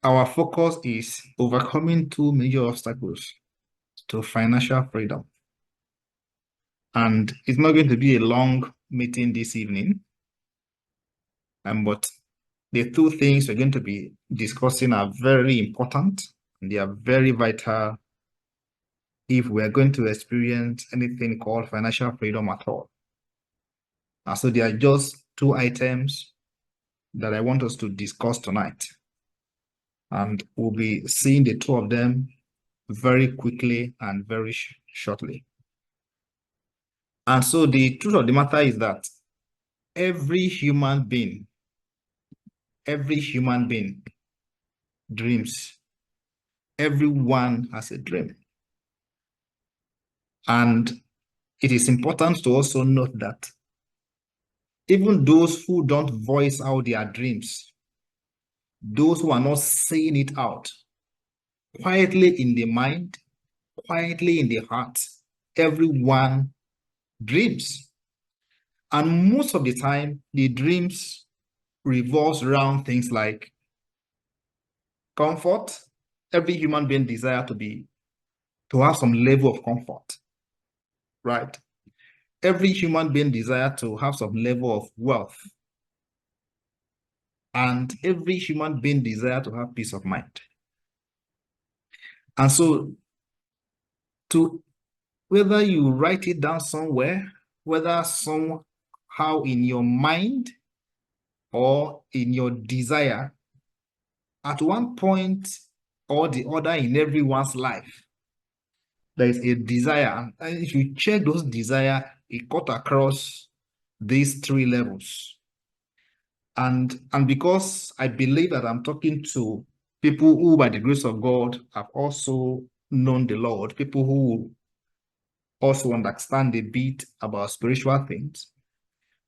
our focus is overcoming two major obstacles to financial freedom. And it's not going to be a long meeting this evening. But the two things we're going to be discussing are very important and they are very vital if we're going to experience anything called financial freedom at all. And so they are just two items that I want us to discuss tonight. And we'll be seeing the two of them very quickly and very shortly. And so the truth of the matter is that every human being dreams. Everyone has a dream. And it is important to also note that even those who don't voice out their dreams, those who are not saying it out, quietly in the mind, quietly in the heart, everyone dreams. And most of the time, the dreams revolves around things like comfort. Every human being desires to have some level of comfort, right? Every human being desires to have some level of wealth. And every human being desires to have peace of mind. And so, whether you write it down somewhere, whether somehow in your mind or in your desire, at one point or the other in everyone's life, there is a desire. And if you check those desires, it cut across these three levels. And because I believe that I'm talking to people who, by the grace of God, have also known the Lord, people who also understand a bit about spiritual things,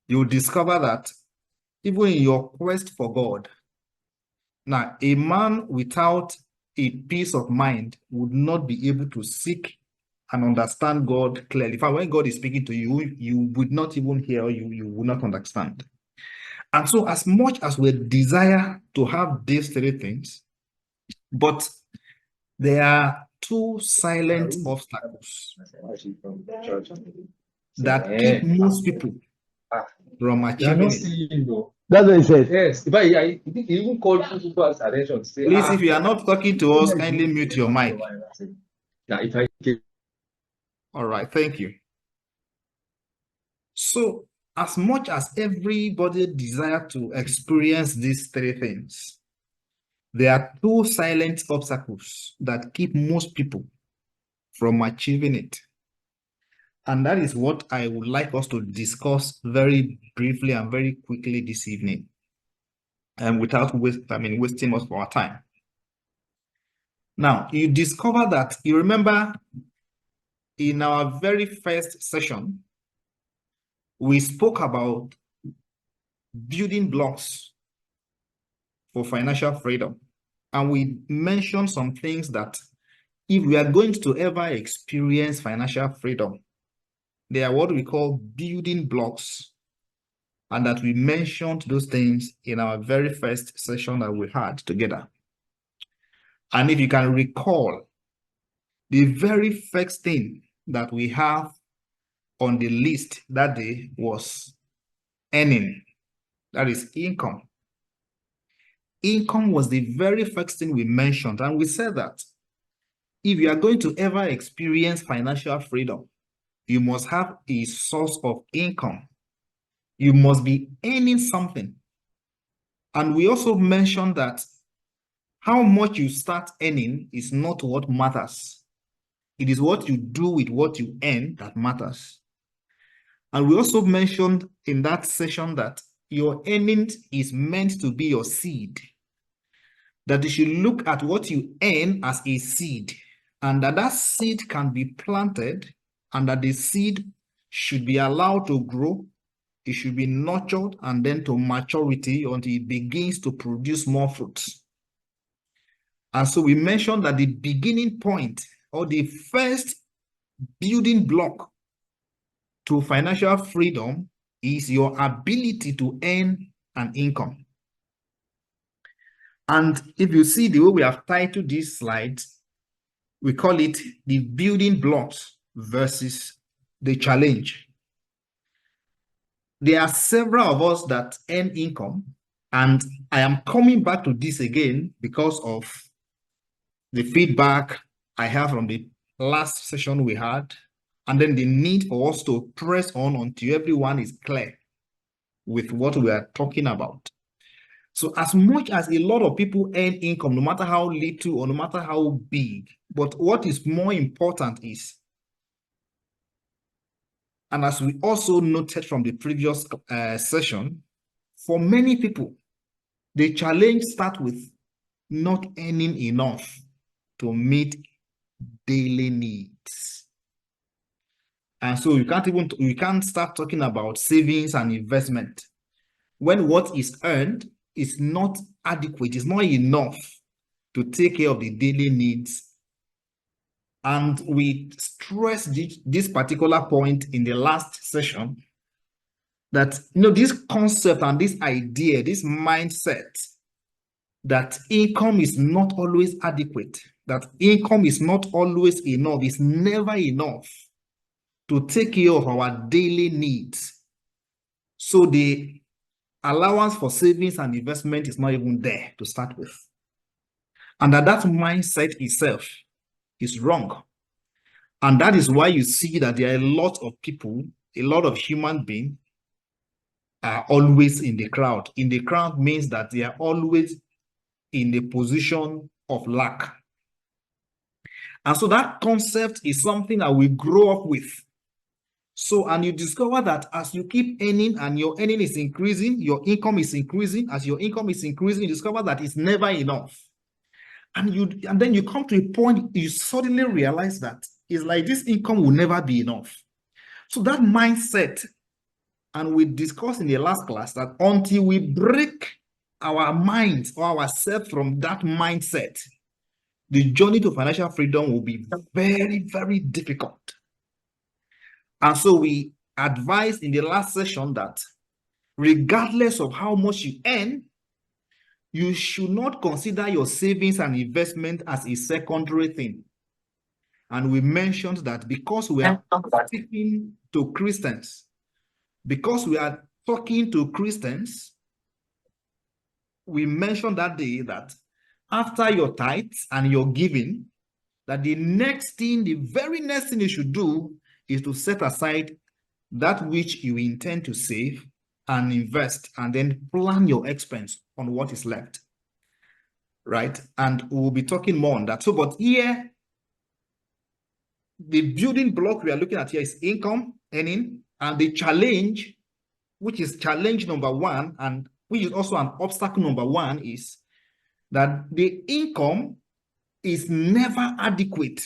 you'll discover that even in your quest for God, now a man without a peace of mind would not be able to seek and understand God clearly. In fact, when God is speaking to you, you would not even hear, you would not understand. And so as much as we desire to have these three things, but there are two silent obstacles that keep most people from achieving it. That's what he said. Yes, but I think he even called people's attention. Say, Please, if you are not talking to us, kindly mute your mic. Yeah, if I can. All right, thank you. So, as much as everybody desires to experience these three things, there are two silent obstacles that keep most people from achieving it. And that is what I would like us to discuss very briefly and very quickly this evening, and without wasting much of our time. Now, you discover that, you remember in our very first session, we spoke about building blocks for financial freedom. And we mentioned some things that if we are going to ever experience financial freedom, they are what we call building blocks. And that we mentioned those things in our very first session that we had together. And if you can recall, the very first thing that we have on the list that day was earning. That is income. Income was the very first thing we mentioned. And we said that if you are going to ever experience financial freedom, you must have a source of income. You must be earning something. And we also mentioned that how much you start earning is not what matters. It is what you do with what you earn that matters. And we also mentioned in that session that your earnings is meant to be your seed. That you should look at what you earn as a seed, and that seed can be planted, and that the seed should be allowed to grow. It should be nurtured and then to maturity until it begins to produce more fruits. And so we mentioned that the beginning point or the first building block to financial freedom is your ability to earn an income. And if you see the way we have titled this slide, we call it the building blocks versus the challenge. There are several of us that earn income, and I am coming back to this again because of the feedback I have from the last session we had, and then the need for us to press on until everyone is clear with what we are talking about. So as much as a lot of people earn income, no matter how little or no matter how big, but what is more important is, and as we also noted from the previous session, for many people, the challenge starts with not earning enough to meet daily needs. And so you can't start talking about savings and investment when what is earned is not adequate, it's not enough to take care of the daily needs. And we stressed this particular point in the last session, that this concept and this idea, this mindset that income is not always adequate, that income is not always enough, is never enough to take care of our daily needs. So the allowance for savings and investment is not even there to start with. And that mindset itself is wrong. And that is why you see that there are a lot of people, a lot of human beings are always in the crowd. In the crowd means that they are always in the position of lack. And so that concept is something that we grow up with. So, and you discover that as you keep earning and your earning is increasing, your income is increasing. As your income is increasing, you discover that it's never enough. And then you come to a point, you suddenly realize that it's like this income will never be enough. So that mindset, and we discussed in the last class that until we break our minds or ourselves from that mindset, the journey to financial freedom will be very, very difficult. And so we advised in the last session that regardless of how much you earn, you should not consider your savings and investment as a secondary thing. And we mentioned that because we are speaking to Christians, because we are talking to Christians, we mentioned that day that after your tithes and your giving, that the very next thing you should do is to set aside that which you intend to save and invest, and then plan your expense on what is left, right? And we'll be talking more on that. So, but here, the building block we are looking at here is income, earning, and the challenge, which is challenge number one, and which is also an obstacle number one, is that the income is never adequate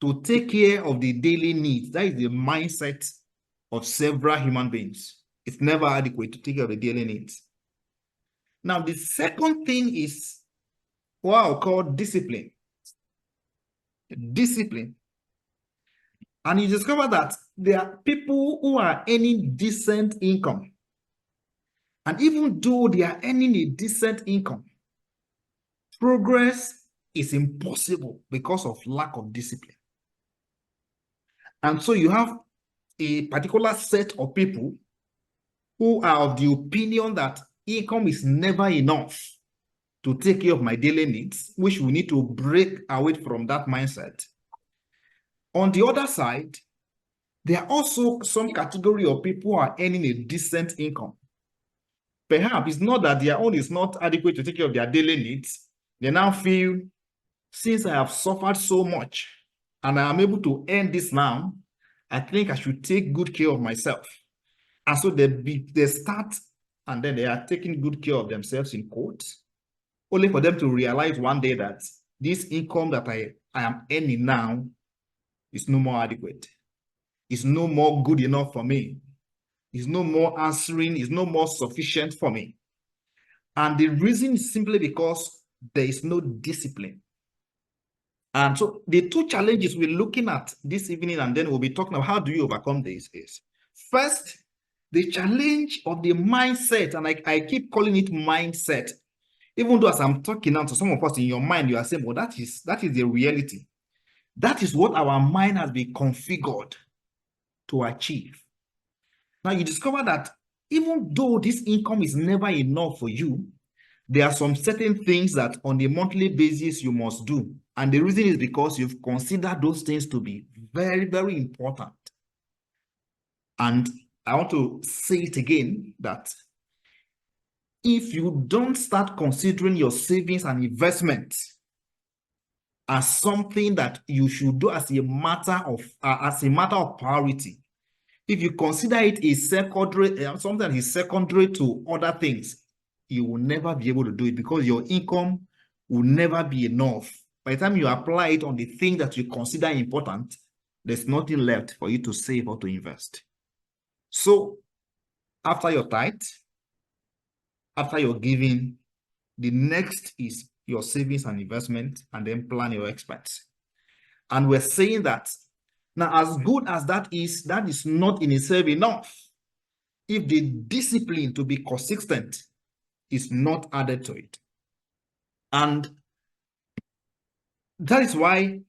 to take care of the daily needs. That is the mindset of several human beings. It's never adequate to take care of the daily needs. Now, the second thing is what I'll call discipline. Discipline. And you discover that there are people who are earning decent income. And even though they are earning a decent income, progress is impossible because of lack of discipline. And so you have a particular set of people who are of the opinion that income is never enough to take care of my daily needs, which we need to break away from that mindset. On the other side, there are also some category of people who are earning a decent income. Perhaps it's not that their own is not adequate to take care of their daily needs. They now feel, since I have suffered so much and I am able to earn this now, I think I should take good care of myself. And so they start, and then they are taking good care of themselves in quotes, only for them to realize one day that this income that I am earning now is no more adequate. It's no more good enough for me. It's no more answering, it's no more sufficient for me. And the reason is simply because there is no discipline. And so the two challenges we're looking at this evening, and then we'll be talking about how do you overcome this, is first, the challenge of the mindset, and I keep calling it mindset. Even though as I'm talking now to some of us in your mind, you are saying, well, that is the reality. That is what our mind has been configured to achieve. Now you discover that even though this income is never enough for you, there are some certain things that on a monthly basis you must do. And the reason is because you've considered those things to be very, very important. And I want to say it again that if you don't start considering your savings and investments as something that you should do as a matter of priority, if you consider it a secondary, something that is secondary to other things, you will never be able to do it because your income will never be enough. By the time you apply it on the thing that you consider important, there's nothing left for you to save or to invest. So after your tithe, after your giving, the next is your savings and investment, and then plan your expense. And we're saying that now, as good as that is not in itself enough if the discipline to be consistent is not added to it. And that is why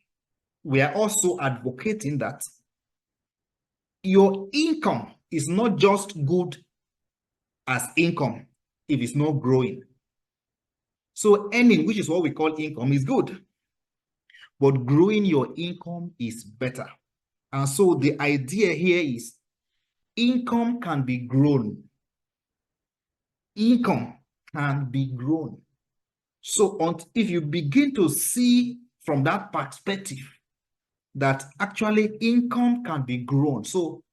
we are also advocating that your income is not just good as income if it's not growing. So earning, which is what we call income, is good, but growing your income is better. And so the idea here is income can be grown. Income can be grown. So if you begin to see from that perspective that actually income can be grown, so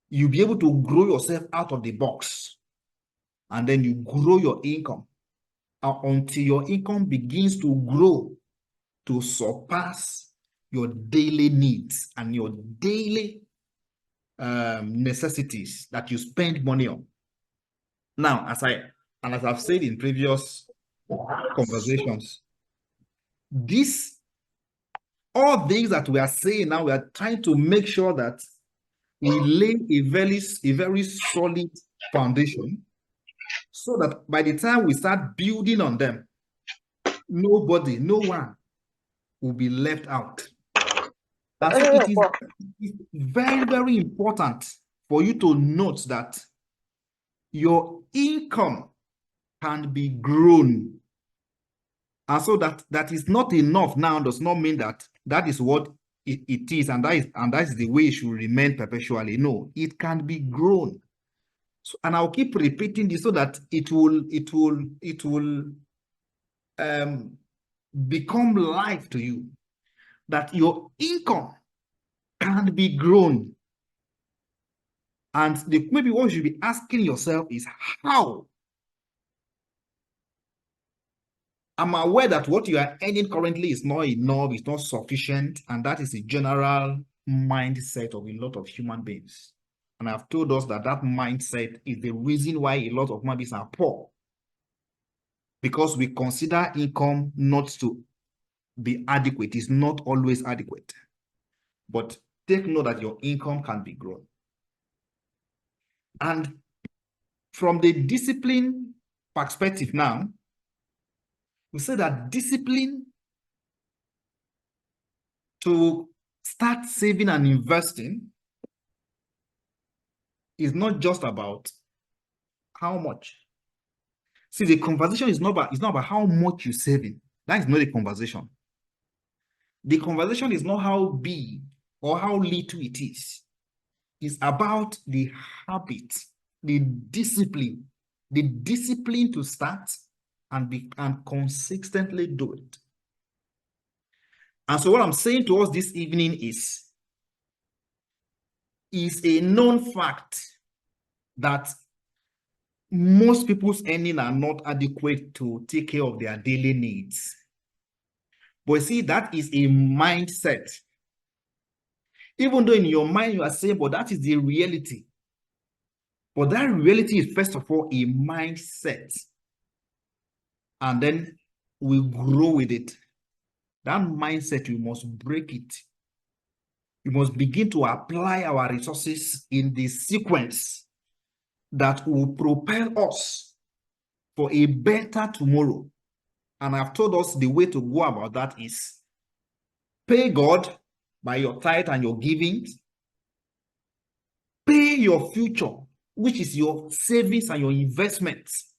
you'll be able to grow yourself out of the box, and then you grow your income until your income begins to grow to surpass your daily needs and your daily necessities that you spend money on. Now, as I've said in previous conversations, all things that we are saying now, we are trying to make sure that we lay a very solid foundation so that by the time we start building on them, no one will be left out. And so it is very, very important for you to note that your income can be grown. And so that is not enough now does not mean that is what it is, and that is the way it should remain perpetually. No, it can be grown. So, and I'll keep repeating this so that it will become life to you, that your income can be grown. And maybe what you should be asking yourself is how? I'm aware that what you are earning currently is not enough, it's not sufficient, and that is the general mindset of a lot of human beings. And I've told us that mindset is the reason why a lot of human beings are poor. Because we consider income not to be adequate. It's not always adequate. But take note that your income can be grown. And from the discipline perspective now, we say that discipline to start saving and investing is not just about how much. See, the conversation is not about how much you're saving. That is not the conversation. The conversation is not how big or how little it is. It's about the habit, the discipline to start and consistently do it. And so what I'm saying to us this evening is a known fact that most people's earnings are not adequate to take care of their daily needs. But see, that is a mindset. Even though in your mind you are saying, but that is the reality. But that reality is first of all a mindset. And then we grow with it. That mindset, we must break it. We must begin to apply our resources in the sequence that will propel us for a better tomorrow. And I've told us the way to go about that is pay God by your tithe and your givings. Pay your future, which is your savings and your investments.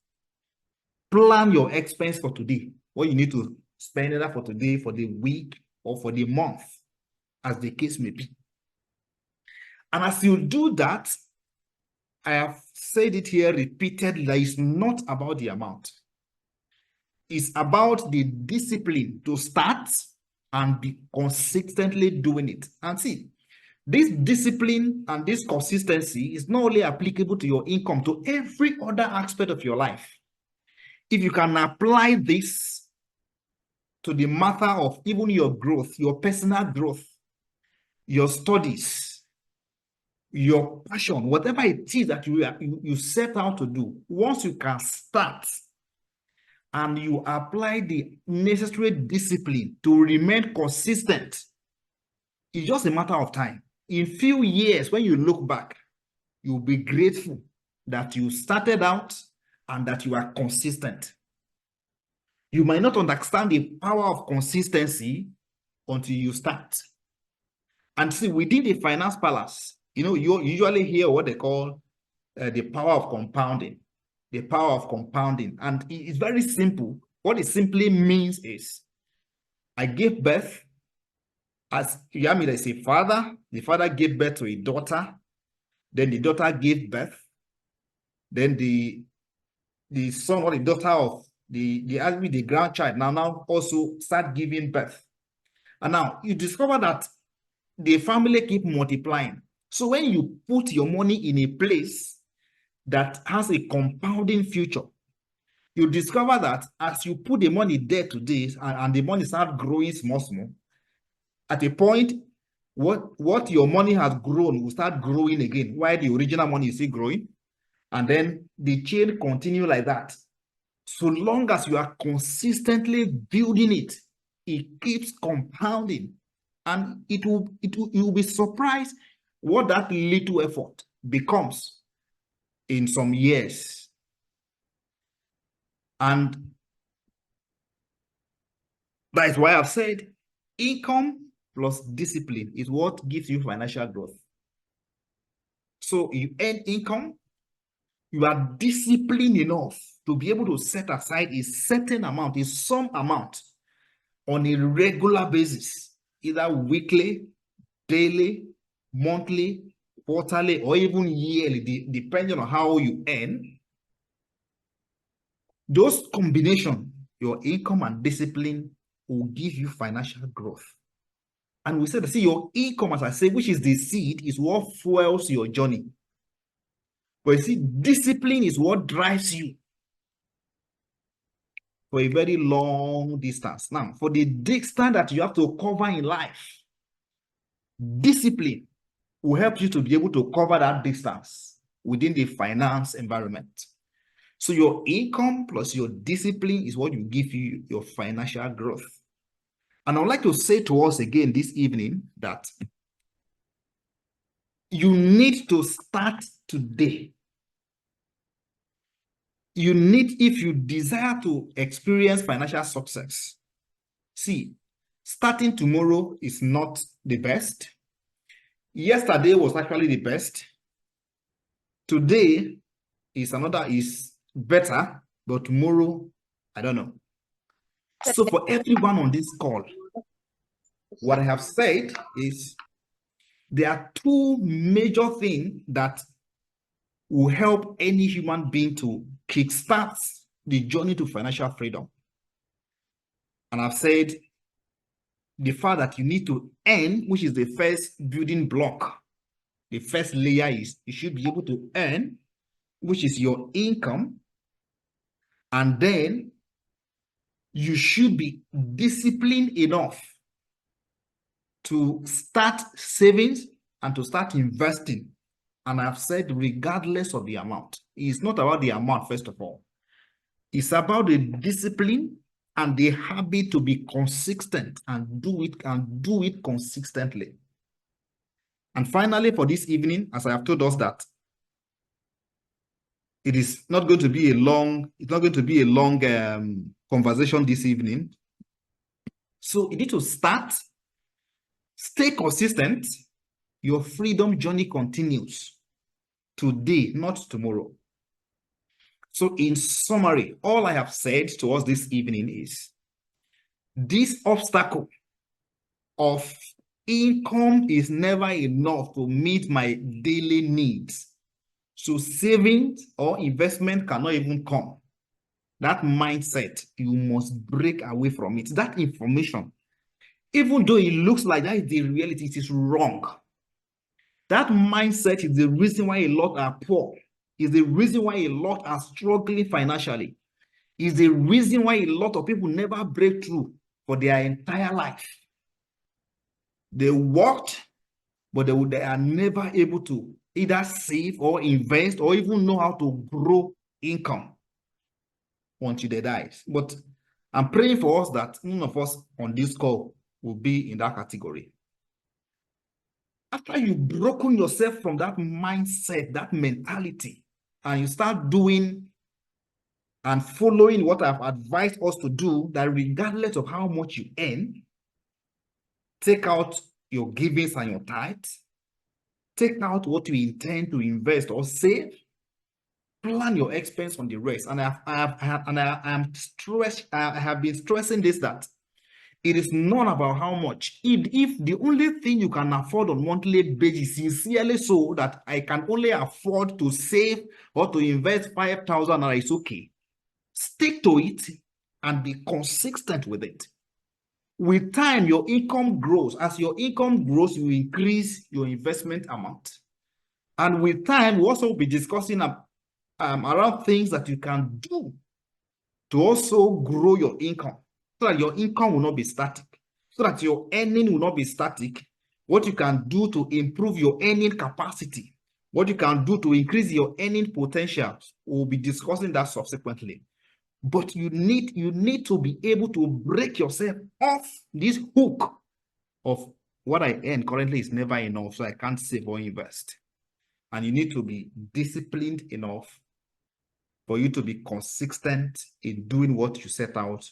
Plan your expense for today, what you need to spend either for today, for the week, or for the month, as the case may be. And as you do that, I have said it here repeatedly, that it's not about the amount. It's about the discipline to start and be consistently doing it. And see, this discipline and this consistency is not only applicable to your income, to every other aspect of your life. If you can apply this to the matter of even your growth, your personal growth, your studies, your passion, whatever it is that you set out to do, once you can start and you apply the necessary discipline to remain consistent, it's just a matter of time. In few years, when you look back, you'll be grateful that you started out and that you are consistent. You might not understand the power of consistency until you start. And see, within the finance palace, you usually hear what they call the power of compounding. The power of compounding. And it's very simple. What it simply means is, I gave birth, as you hear me, there's a father. The father gave birth to a daughter. Then the daughter gave birth. Then the son or the daughter of the grandchild now also start giving birth. And now you discover that the family keep multiplying. So when you put your money in a place that has a compounding future, you discover that as you put the money there today and the money start growing small, at a point, what your money has grown will start growing again, while the original money is still growing. And then the chain continue like that. So long as you are consistently building it, it keeps compounding. And you will be surprised what that little effort becomes in some years. And that is why I've said income plus discipline is what gives you financial growth. So you earn income, you are disciplined enough to be able to set aside a certain amount, a some amount on a regular basis, either weekly, daily, monthly, quarterly, or even yearly, depending on how you earn. Those combination, your income and discipline, will give you financial growth. And we said, see, your income, as I say, which is the seed, is what fuels your journey. But you see, discipline is what drives you for a very long distance. Now, for the distance that you have to cover in life, discipline will help you to be able to cover that distance within the finance environment. So your income plus your discipline is what will give you your financial growth. And I would like to say to us again this evening that you need to start today. You need, if you desire to experience financial success, see, starting tomorrow is not the best. Yesterday was actually the best. Today is better, but tomorrow, I don't know. So for everyone on this call, what I have said is there are two major things that will help any human being to kickstart the journey to financial freedom. And I've said the fact that you need to earn, which is the first building block. The first layer is you should be able to earn, which is your income. And then you should be disciplined enough to start savings and to start investing. And I've said, regardless of the amount, it's not about the amount, first of all. It's about the discipline and the habit to be consistent and do it consistently. And finally, for this evening, as I have told us that It is not going to be a long, it's not going to be a long conversation this evening. So you need to start, stay consistent. Your freedom journey continues today, not tomorrow. So in summary, all I have said to us this evening is this obstacle of income is never enough to meet my daily needs. So savings or investment cannot even come. That mindset, you must break away from it. That information, even though it looks like that is the reality, it is wrong. That mindset is the reason why a lot are poor, is the reason why a lot are struggling financially, is the reason why a lot of people never break through for their entire life. They worked, but they are never able to either save or invest or even know how to grow income until they die. But I'm praying for us that none of us on this call will be in that category. After you've broken yourself from that mindset, that mentality, and you start doing and following what I've advised us to do, that regardless of how much you earn, take out your givings and your tithes, take out what you intend to invest or save, plan your expense on the rest. And I have been stressing this, that it is not about how much. If the only thing you can afford on monthly basis, sincerely so, that I can only afford to save or to invest 5,000, it's okay. Stick to it and be consistent with it. With time, your income grows. As your income grows, you increase your investment amount. And with time, we'll also be discussing around things that you can do to also grow your income, so that your income will not be static, so that your earning will not be static. What you can do to improve your earning capacity, what you can do to increase your earning potential, we'll be discussing that subsequently. But you need to be able to break yourself off this hook of what I earn currently is never enough, so I can't save or invest. And you need to be disciplined enough for you to be consistent in doing what you set out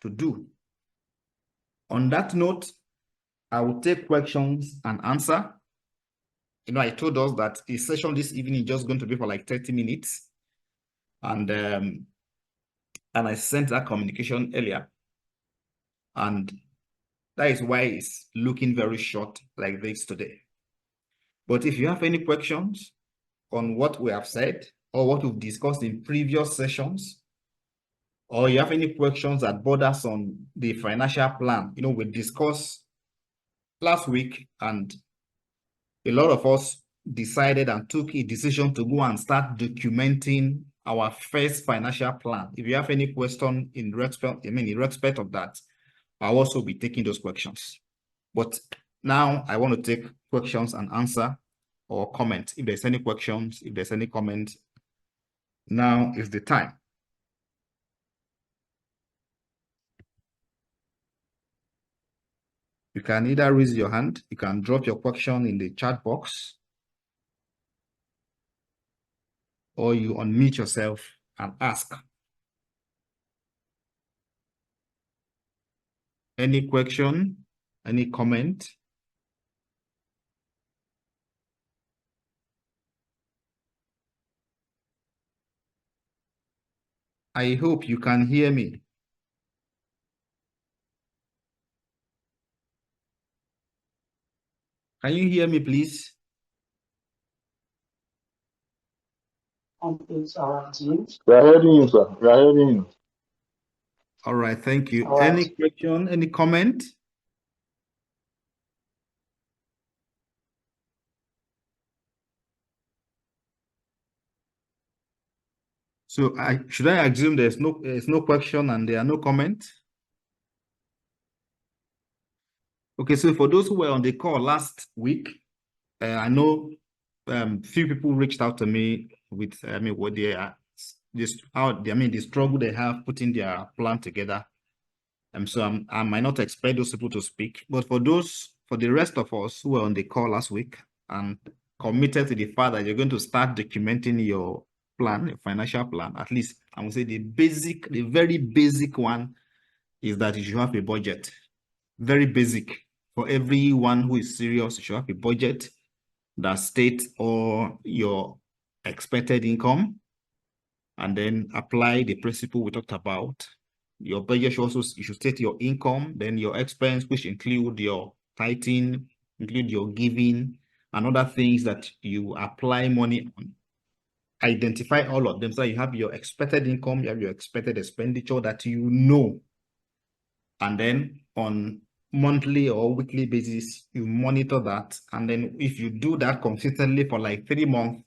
to do. On that note, I will take questions and answer. I told us that a session this evening is just going to be for like 30 minutes. And I sent that communication earlier. And that is why it's looking very short like this today. But if you have any questions on what we have said or what we've discussed in previous sessions, or you have any questions that borders on the financial plan, we discussed last week, and a lot of us decided and took a decision to go and start documenting our first financial plan. If you have any question in respect of that, I'll also be taking those questions. But now I want to take questions and answer or comment. If there's any questions, if there's any comment, now is the time. You can either raise your hand, you can drop your question in the chat box, or you unmute yourself and ask. Any question, any comment? I hope you can hear me. Can you hear me, please? We are hearing you, sir. We are hearing you. All right, thank you. All right. Any question, any comment? So should I assume there's no question and there are no comments? Okay, so for those who were on the call last week, I know few people reached out to me with what they are, the struggle they have putting their plan together. So I might not expect those people to speak, but for the rest of us who were on the call last week and committed to the fact that you're going to start documenting your plan, a financial plan, at least I would say the very basic one is that you should have a budget. Very basic. For everyone who is serious, you should have a budget that states all your expected income, and then apply the principle we talked about. Your budget should also, you should state your income, then your expense, which include your tithing, include your giving, and other things that you apply money on. Identify all of them so you have your expected income, you have your expected expenditure that you know. And then on monthly or weekly basis, you monitor that. And then if you do that consistently for like 3 months,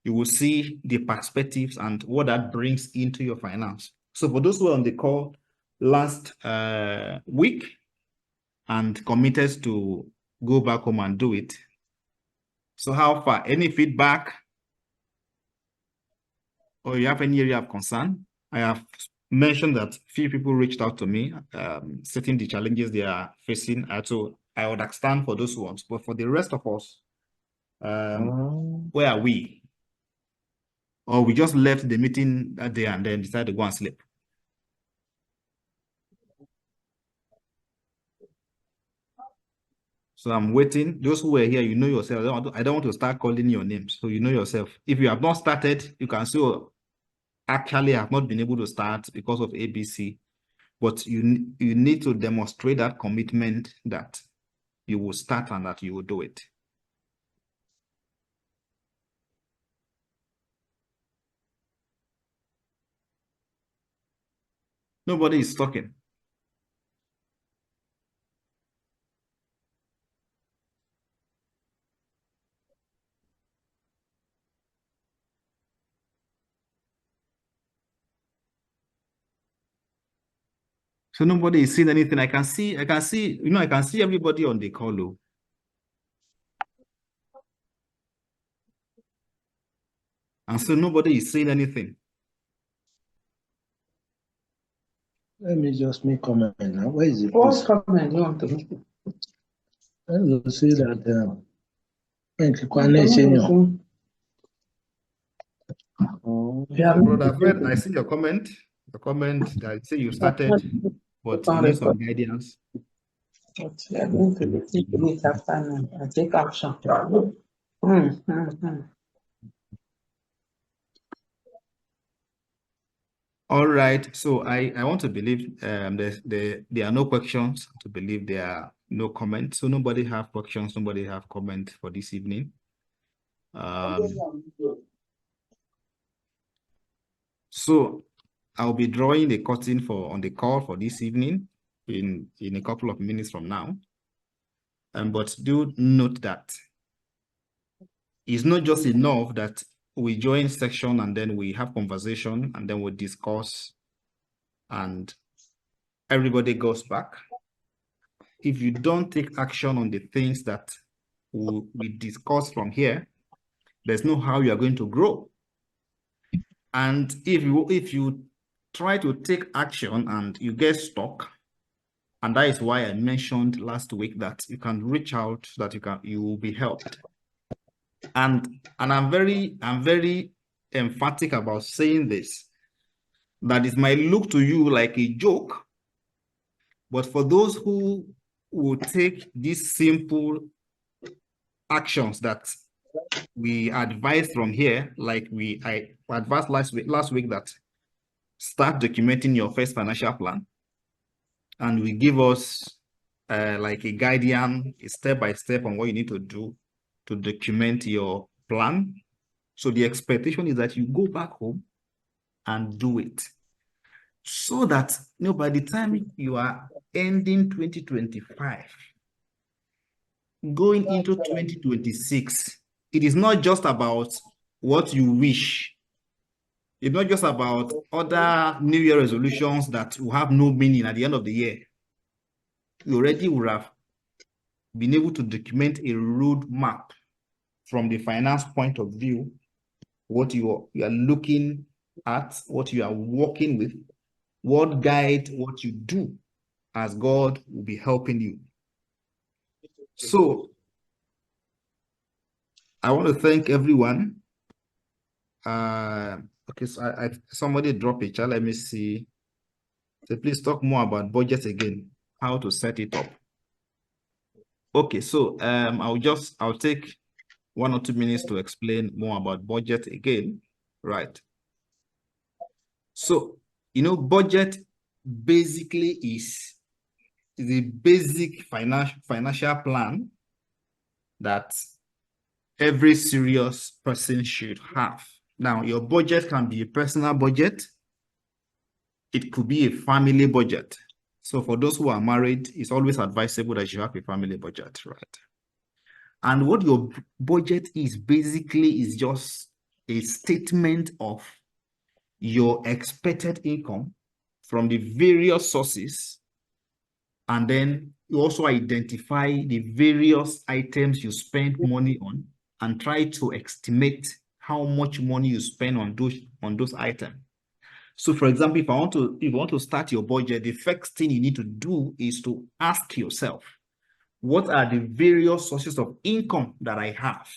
you will see the perspectives and what that brings into your finance. So for those who are on the call last week and committed to go back home and do it. So how far? Any feedback? Or you have any area of concern? I have mentioned that few people reached out to me, stating the challenges they are facing. So I would understand for those ones, but for the rest of us, where are we? Or we just left the meeting that day and then decided to go and sleep? So I'm waiting. Those who were here, you know yourself. I don't want to start calling your names. So you know yourself. If you have not started, you can say, oh, actually, I have not been able to start because of ABC. But you need to demonstrate that commitment that you will start and that you will do it. Nobody is talking. So nobody is seeing anything. I can see, I can see everybody on the call. Though. And so nobody is saying anything. Let me just make comment now. Where is it? What comment you want to make? I will say that So Brother Fred, I see your comment. The comment that say you started, but you need some guidance. But we are going to take it after now and take action. All right. So I want to believe there are no questions. To believe there are no comments. So nobody have questions. Nobody have comment for this evening. So I'll be drawing the curtain on the call for this evening in a couple of minutes from now. But do note that it's not just enough that we join section and then we have conversation and then we discuss and everybody goes back. If you don't take action on the things that we discuss from here, there's no how you are going to grow. And if you try to take action and you get stuck, and that is why I mentioned last week that you can reach out so that you will be helped. And I'm very emphatic about saying this, that it might look to you like a joke, but for those who will take these simple actions that we advise from here, like I advised last week that start documenting your first financial plan, and we give us like a guideline, a step-by-step on what you need to do to document your plan. So the expectation is that you go back home and do it, so that by the time you are ending 2025, going into 2026, it is not just about what you wish. It's not just about other New Year resolutions that will have no meaning at the end of the year. You already would have been able to document a roadmap from the finance point of view, what you are looking at, what you are working with, what guide, what you do, as God will be helping you. So I want to thank everyone Okay, so somebody drop a chat. Let me see. So please talk more about budget again, how to set it up. Okay, so I'll take 1 or 2 minutes to explain more about budget again. Right. So, budget basically is the basic financial plan that every serious person should have. Now, your budget can be a personal budget. It could be a family budget. So for those who are married, it's always advisable that you have a family budget, right? And what your budget is basically is just a statement of your expected income from the various sources. And then you also identify the various items you spend money on and try to estimate how much money you spend on those items. So for example, if you want to start your budget, the first thing you need to do is to ask yourself, what are the various sources of income that I have?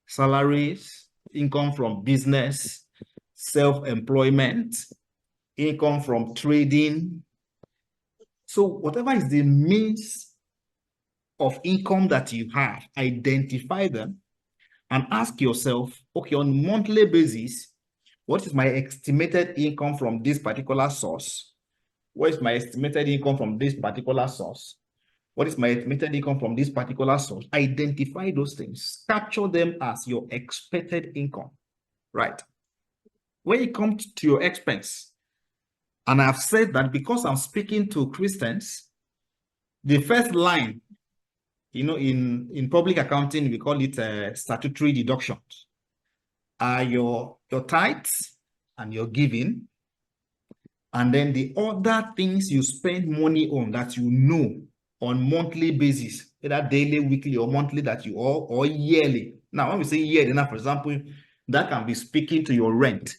Salaries, income from business, self-employment, income from trading. So whatever is the means of income that you have, identify them and ask yourself, okay, on a monthly basis, what is my estimated income from this particular source? What is my estimated income from this particular source? What is my estimated income from this particular source? Identify those things. Capture them as your expected income, right? When it comes to your expense, and I've said that because I'm speaking to Christians, the first line, in public accounting, we call it statutory deductions, are your tithes and your giving, and then the other things you spend money on that you know on monthly basis, either daily, weekly, or monthly or yearly. Now, when we say yearly, now, for example, that can be speaking to your rent.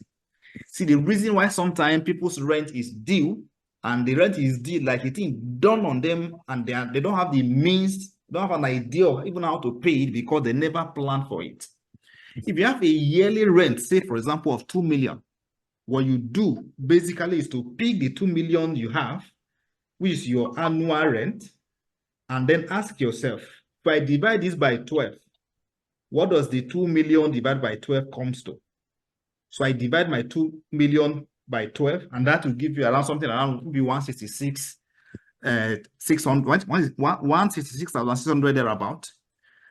See, the reason why sometimes people's rent is due, and the rent is due like a thing done on them, and they don't have the means, don't have an idea of even how to pay it because they never planned for it. If you have a yearly rent, say, for example, of 2 million, what you do basically is to pick the 2 million you have, which is your annual rent, and then ask yourself, if I divide this by 12, what does the 2 million divided by 12 comes to? So I divide my 2 million by 12, and that will give you around something around maybe 166, 166,600 thereabout.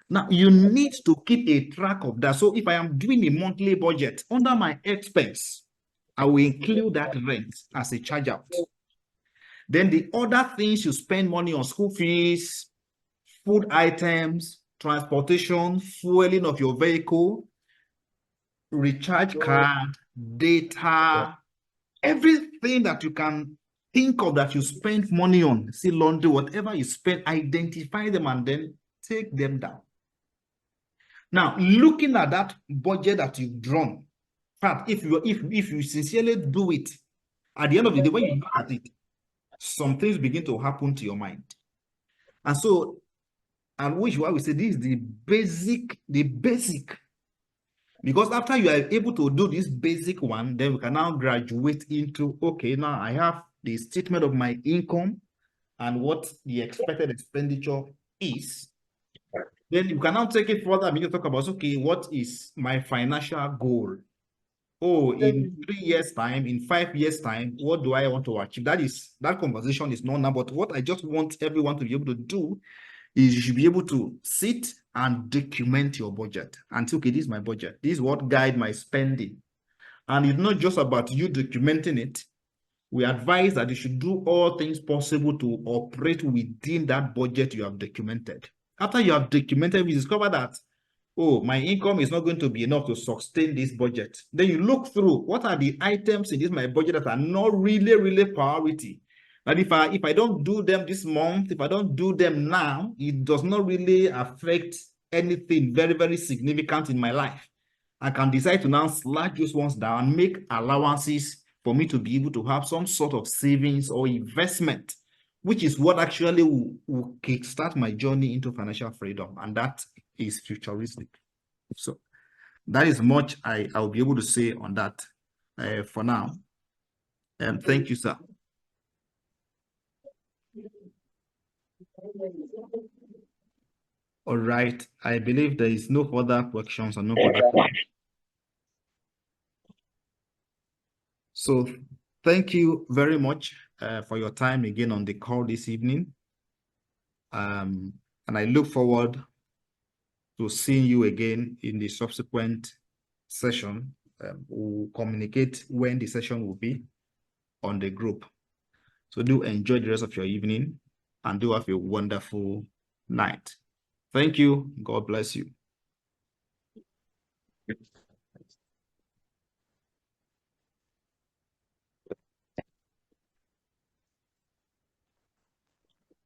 Now, you need to keep a track of that. So if I am doing a monthly budget, under my expense, I will include that rent as a charge out. Then the other things you spend money on: school fees, food items, transportation, fueling of your vehicle, recharge card, data, everything that you can think of that you spend money on, see, laundry, whatever you spend, identify them and then take them down. Now, looking at that budget that you've drawn, in fact, if you sincerely do it, at the end of the day, when you look at it, some things begin to happen to your mind. And so, and which why we say this is the basic, because after you are able to do this basic one, then we can now graduate into, okay, now I have the statement of my income and what the expected expenditure is. Then you can now take it further and begin to talk about, okay, what is my financial goal? Oh, in 3 years' time, in 5 years' time, what do I want to achieve? That conversation is not now, but what I just want everyone to be able to do is you should be able to sit and document your budget and say, okay, this is my budget. This is what guide my spending. And it's not just about you documenting it. We advise that you should do all things possible to operate within that budget you have documented. After you have documented, we discover that, oh, my income is not going to be enough to sustain this budget. Then you look through, what are the items in this my budget that are not really priority? And if I don't do them this month, if I don't do them now, it does not really affect anything very significant in my life. I can decide to now slash those ones down and make allowances for me to be able to have some sort of savings or investment, which is what actually will kickstart my journey into financial freedom. And that is futuristic. So That is much I'll be able to say on that for now. And thank you, sir. All right. I believe there is no further questions or no further questions. So thank you very much for your time again on the call this evening. And I look forward to seeing you again in the subsequent session. We'll communicate when the session will be on the group. So do enjoy the rest of your evening and do have a wonderful night. Thank you. God bless you.